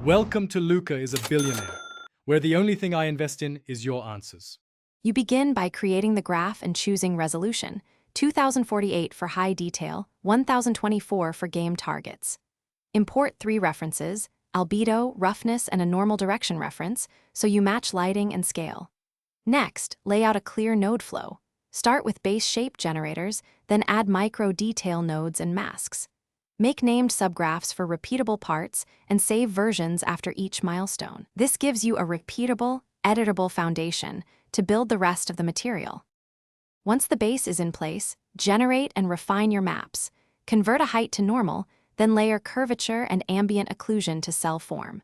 Welcome to Luca is a Billionaire, where the only thing I invest in is your answers. You begin by creating the graph and choosing resolution, 2048 for high detail, 1024 for game targets. Import 3 references, albedo, roughness, and a normal direction reference, so you match lighting and scale. Next, lay out a clear node flow. Start with base shape generators, then add micro detail nodes and masks. Make named subgraphs for repeatable parts and save versions after each milestone. This gives you a repeatable, editable foundation to build the rest of the material. Once the base is in place, generate and refine your maps. Convert a height to normal, then layer curvature and ambient occlusion to cell form.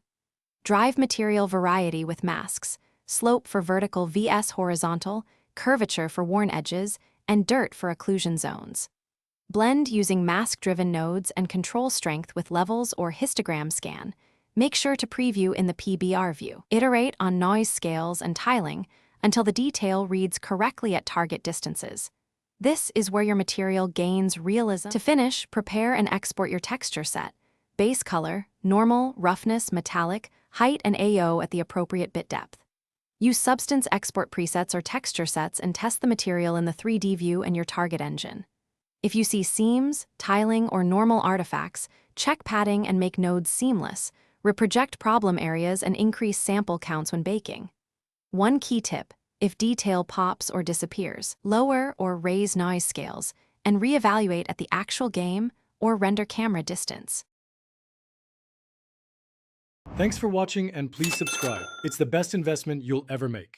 Drive material variety with masks, slope for vertical vs horizontal, curvature for worn edges, and dirt for occlusion zones. Blend using mask-driven nodes and control strength with levels or histogram scan. Make sure to preview in the PBR view. Iterate on noise scales and tiling until the detail reads correctly at target distances. This is where your material gains realism. To finish, prepare and export your texture set. Base color, normal, roughness, metallic, height, and AO at the appropriate bit depth. Use substance export presets or texture sets and test the material in the 3D view and your target engine. If you see seams, tiling, or normal artifacts, check padding and make nodes seamless, reproject problem areas, and increase sample counts when baking. One key tip: if detail pops or disappears, lower or raise noise scales, and reevaluate at the actual game or render camera distance. Thanks for watching and please subscribe. It's the best investment you'll ever make.